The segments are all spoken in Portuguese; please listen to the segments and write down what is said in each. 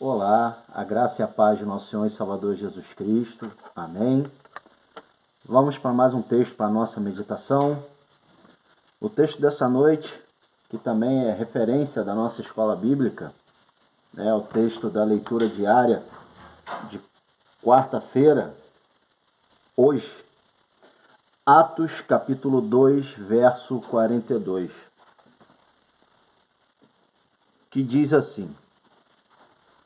Olá, a graça e a paz de nosso Senhor e Salvador Jesus Cristo. Amém. Vamos para mais um texto para a nossa meditação. O texto dessa noite, que também é referência da nossa escola bíblica, é o texto da leitura diária de quarta-feira, hoje, Atos capítulo 2, verso 42, que diz assim: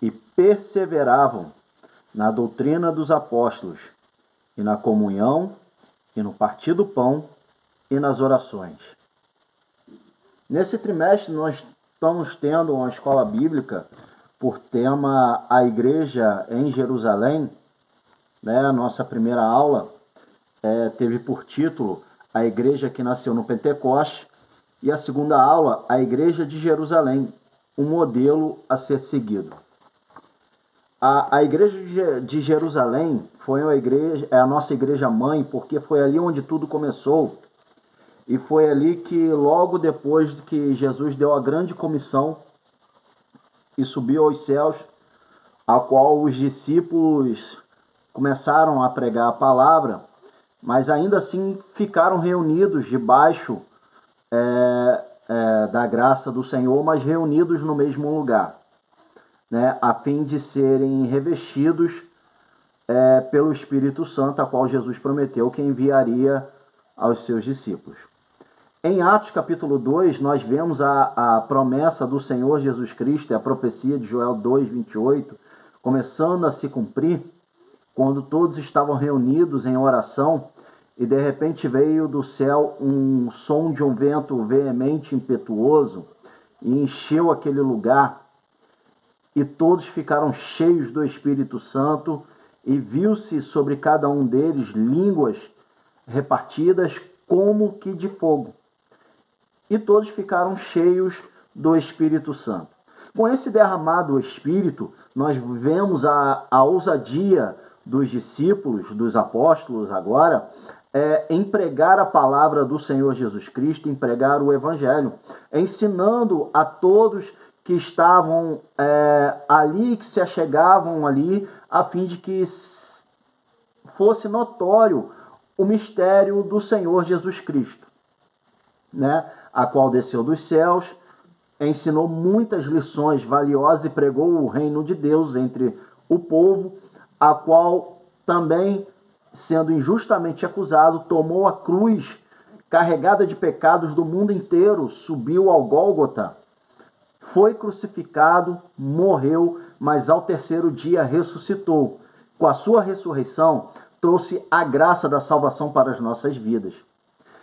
E perseveravam na doutrina dos apóstolos, e na comunhão, e no partir do pão, e nas orações. Nesse trimestre nós estamos tendo uma escola bíblica por tema a igreja em Jerusalém. A nossa primeira aula teve por título a igreja que nasceu no Pentecoste, e a segunda aula, a igreja de Jerusalém, um modelo a ser seguido. A igreja de Jerusalém foi a nossa igreja mãe, porque foi ali onde tudo começou. E foi ali que, logo depois que Jesus deu a grande comissão e subiu aos céus, a qual os discípulos começaram a pregar a palavra, mas ainda assim ficaram reunidos debaixo da graça do Senhor, mas reunidos no mesmo lugar, a fim de serem revestidos pelo Espírito Santo, a qual Jesus prometeu que enviaria aos seus discípulos. Em Atos capítulo 2, nós vemos a promessa do Senhor Jesus Cristo, a profecia de Joel 2, 28, começando a se cumprir, quando todos estavam reunidos em oração, e de repente veio do céu um som de um vento veemente, impetuoso, e encheu aquele lugar, e todos ficaram cheios do Espírito Santo, e viu-se sobre cada um deles línguas repartidas como que de fogo. E todos ficaram cheios do Espírito Santo. Com esse derramado Espírito, nós vemos a ousadia dos discípulos, dos apóstolos agora, em pregar a palavra do Senhor Jesus Cristo, em pregar o Evangelho, ensinando a todos que estavam ali, que se achegavam ali, a fim de que fosse notório o mistério do Senhor Jesus Cristo, a qual desceu dos céus, ensinou muitas lições valiosas e pregou o reino de Deus entre o povo, a qual também, sendo injustamente acusado, tomou a cruz carregada de pecados do mundo inteiro, subiu ao Gólgota, foi crucificado, morreu, mas ao terceiro dia ressuscitou. Com a sua ressurreição, trouxe a graça da salvação para as nossas vidas.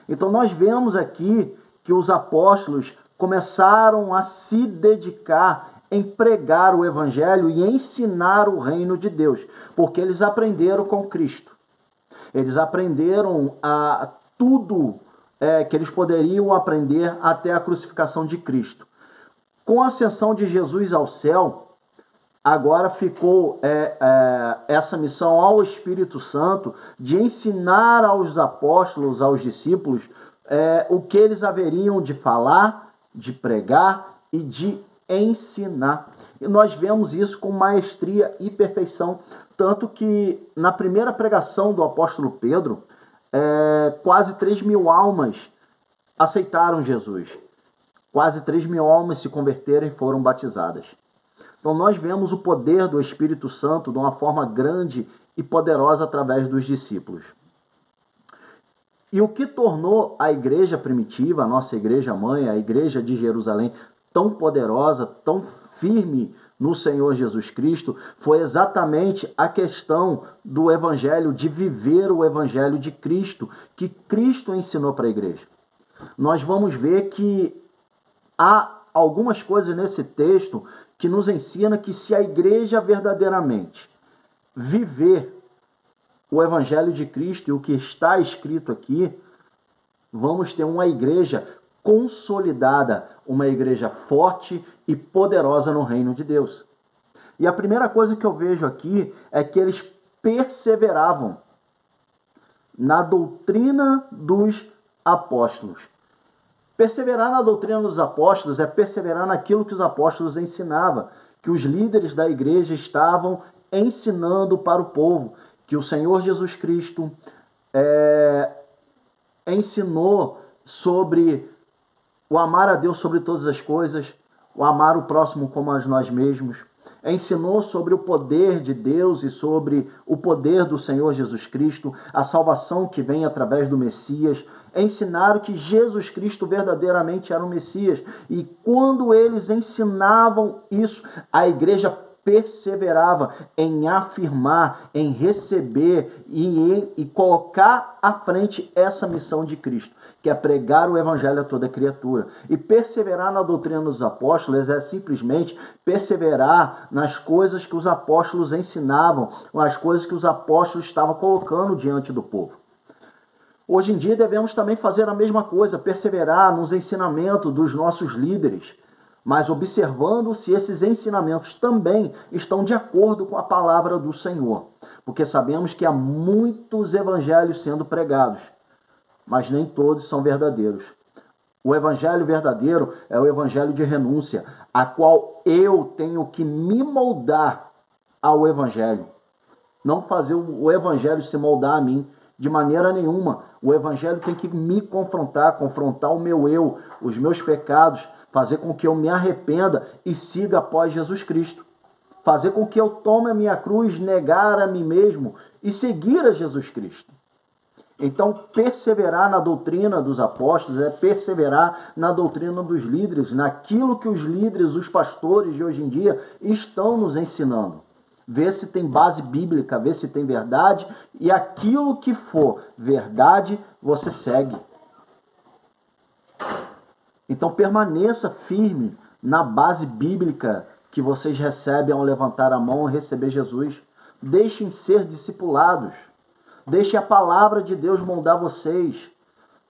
Então nós vemos aqui que os apóstolos começaram a se dedicar em pregar o Evangelho e ensinar o reino de Deus, porque eles aprenderam com Cristo. Eles aprenderam a tudo que eles poderiam aprender até a crucificação de Cristo. Com a ascensão de Jesus ao céu, agora ficou essa missão ao Espírito Santo de ensinar aos apóstolos, aos discípulos, o que eles haveriam de falar, de pregar e de ensinar. E nós vemos isso com maestria e perfeição, tanto que na primeira pregação do apóstolo Pedro, quase 3.000 almas aceitaram Jesus. Quase 3.000 almas se converteram e foram batizadas. Então nós vemos o poder do Espírito Santo de uma forma grande e poderosa através dos discípulos. E o que tornou a igreja primitiva, a nossa igreja mãe, a igreja de Jerusalém, tão poderosa, tão firme no Senhor Jesus Cristo, foi exatamente a questão do Evangelho, de viver o Evangelho de Cristo, que Cristo ensinou para a igreja. Nós vamos ver que há algumas coisas nesse texto que nos ensina que se a igreja verdadeiramente viver o Evangelho de Cristo e o que está escrito aqui, vamos ter uma igreja consolidada, uma igreja forte e poderosa no reino de Deus. E a primeira coisa que eu vejo aqui é que eles perseveravam na doutrina dos apóstolos. Perseverar na doutrina dos apóstolos é perseverar naquilo que os apóstolos ensinavam, que os líderes da igreja estavam ensinando para o povo, que o Senhor Jesus Cristo ensinou sobre o amar a Deus sobre todas as coisas, o amar o próximo como a nós mesmos, ensinou sobre o poder de Deus e sobre o poder do Senhor Jesus Cristo, a salvação que vem através do Messias, ensinaram que Jesus Cristo verdadeiramente era o Messias. E quando eles ensinavam isso, a igreja perseverava em afirmar, em receber e colocar à frente essa missão de Cristo, que é pregar o evangelho a toda criatura. E perseverar na doutrina dos apóstolos é simplesmente perseverar nas coisas que os apóstolos ensinavam, nas coisas que os apóstolos estavam colocando diante do povo. Hoje em dia devemos também fazer a mesma coisa, perseverar nos ensinamentos dos nossos líderes, mas observando se esses ensinamentos também estão de acordo com a palavra do Senhor. Porque sabemos que há muitos evangelhos sendo pregados, mas nem todos são verdadeiros. O evangelho verdadeiro é o evangelho de renúncia, a qual eu tenho que me moldar ao evangelho. Não fazer o evangelho se moldar a mim de maneira nenhuma. O evangelho tem que me confrontar o meu eu, os meus pecados, fazer com que eu me arrependa e siga após Jesus Cristo. Fazer com que eu tome a minha cruz, negar a mim mesmo e seguir a Jesus Cristo. Então, perseverar na doutrina dos apóstolos é perseverar na doutrina dos líderes, naquilo que os líderes, os pastores de hoje em dia estão nos ensinando. Ver se tem base bíblica, ver se tem verdade, e aquilo que for verdade, você segue. Então permaneça firme na base bíblica que vocês recebem ao levantar a mão e receber Jesus. Deixem ser discipulados. Deixe a palavra de Deus moldar vocês.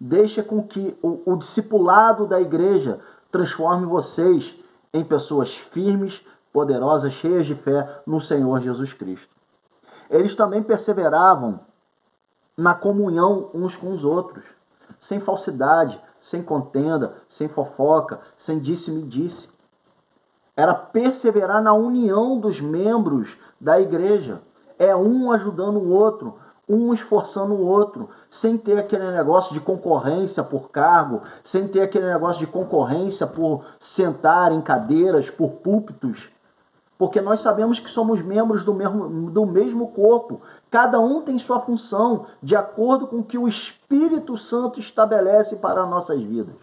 Deixe com que o discipulado da igreja transforme vocês em pessoas firmes, poderosas, cheias de fé no Senhor Jesus Cristo. Eles também perseveravam na comunhão uns com os outros, sem falsidade, sem contenda, sem fofoca, sem disse-me-disse. Era perseverar na união dos membros da igreja. É um ajudando o outro, um esforçando o outro, sem ter aquele negócio de concorrência por cargo, sem ter aquele negócio de concorrência por sentar em cadeiras, por púlpitos. Porque nós sabemos que somos membros do mesmo corpo. Cada um tem sua função, de acordo com o que o Espírito Santo estabelece para nossas vidas.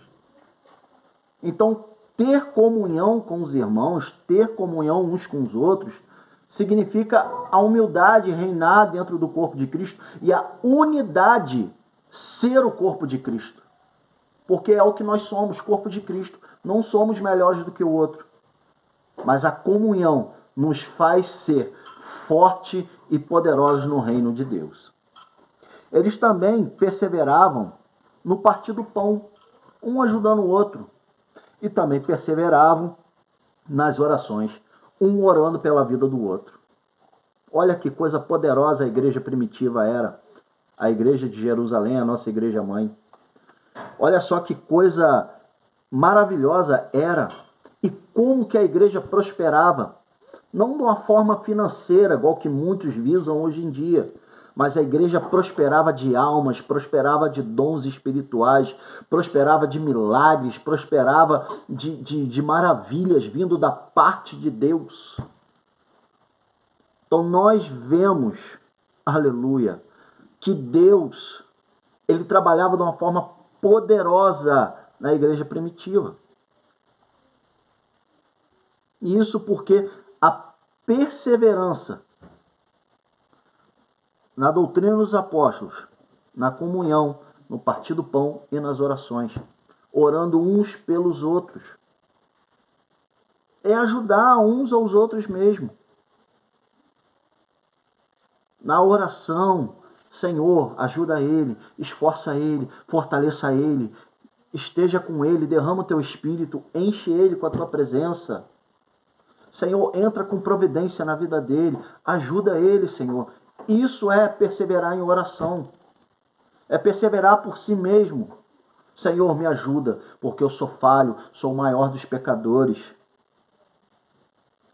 Então, ter comunhão com os irmãos, ter comunhão uns com os outros, significa a humildade reinar dentro do corpo de Cristo e a unidade ser o corpo de Cristo. Porque é o que nós somos, corpo de Cristo. Não somos melhores do que o outro. Mas a comunhão nos faz ser fortes e poderosos no reino de Deus. Eles também perseveravam no partir do pão, um ajudando o outro. E também perseveravam nas orações, um orando pela vida do outro. Olha que coisa poderosa a igreja primitiva era. A igreja de Jerusalém, a nossa igreja mãe. Olha só que coisa maravilhosa era. E como que a igreja prosperava. Não de uma forma financeira, igual que muitos visam hoje em dia. Mas a igreja prosperava de almas, prosperava de dons espirituais, prosperava de milagres, prosperava de maravilhas vindo da parte de Deus. Então nós vemos, aleluia, que Deus, ele trabalhava de uma forma poderosa na igreja primitiva. E isso porque a perseverança na doutrina dos apóstolos, na comunhão, no partir do pão e nas orações, orando uns pelos outros, é ajudar uns aos outros mesmo. Na oração, Senhor, ajuda ele, esforça ele, fortaleça ele, esteja com ele, derrama o teu espírito, enche ele com a tua presença. Senhor, entra com providência na vida dele, ajuda ele, Senhor. Isso é perseverar em oração. É perseverar por si mesmo. Senhor, me ajuda, porque eu sou falho, sou o maior dos pecadores.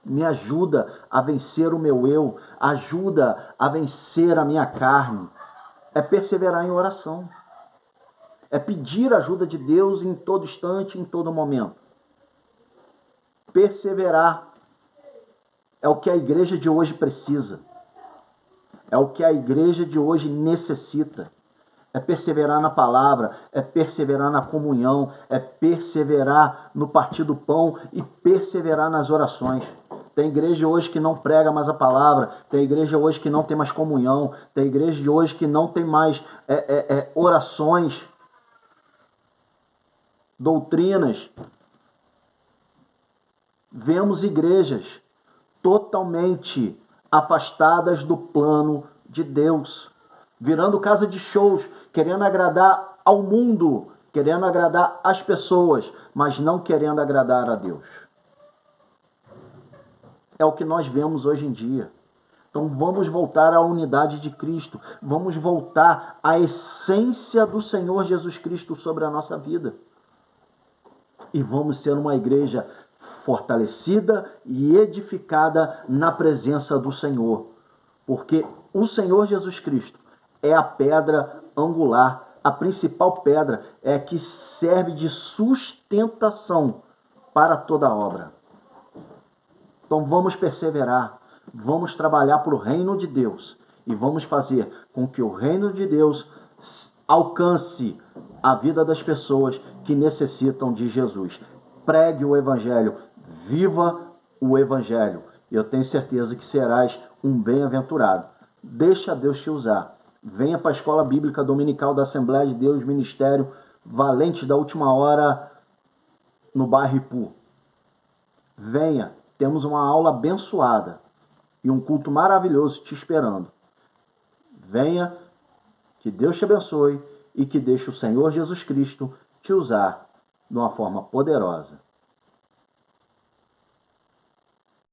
me ajuda a vencer o meu eu, ajuda a vencer a minha carne. É perseverar em oração. É pedir a ajuda de Deus em todo instante, em todo momento. Perseverar é o que a igreja de hoje precisa. É o que a igreja de hoje necessita. É perseverar na palavra, é perseverar na comunhão, é perseverar no partir do pão e perseverar nas orações. Tem igreja hoje que não prega mais a palavra, tem igreja hoje que não tem mais comunhão, tem igreja de hoje que não tem mais orações, doutrinas. Vemos igrejas totalmente afastadas do plano de Deus, virando casa de shows, querendo agradar ao mundo, querendo agradar as pessoas, mas não querendo agradar a Deus. É o que nós vemos hoje em dia. Então vamos voltar à unidade de Cristo, vamos voltar à essência do Senhor Jesus Cristo sobre a nossa vida. E vamos ser uma igreja fortalecida e edificada na presença do Senhor. Porque o Senhor Jesus Cristo é a pedra angular, a principal pedra, é que serve de sustentação para toda a obra. Então vamos perseverar, vamos trabalhar para o reino de Deus e vamos fazer com que o reino de Deus alcance a vida das pessoas que necessitam de Jesus. Pregue o Evangelho, viva o Evangelho. Eu tenho certeza que serás um bem-aventurado. Deixa Deus te usar. Venha para a Escola Bíblica Dominical da Assembleia de Deus, Ministério Valente da Última Hora, no bairro Ipu. Venha, temos uma aula abençoada e um culto maravilhoso te esperando. Venha, que Deus te abençoe e que deixe o Senhor Jesus Cristo te usar de uma forma poderosa.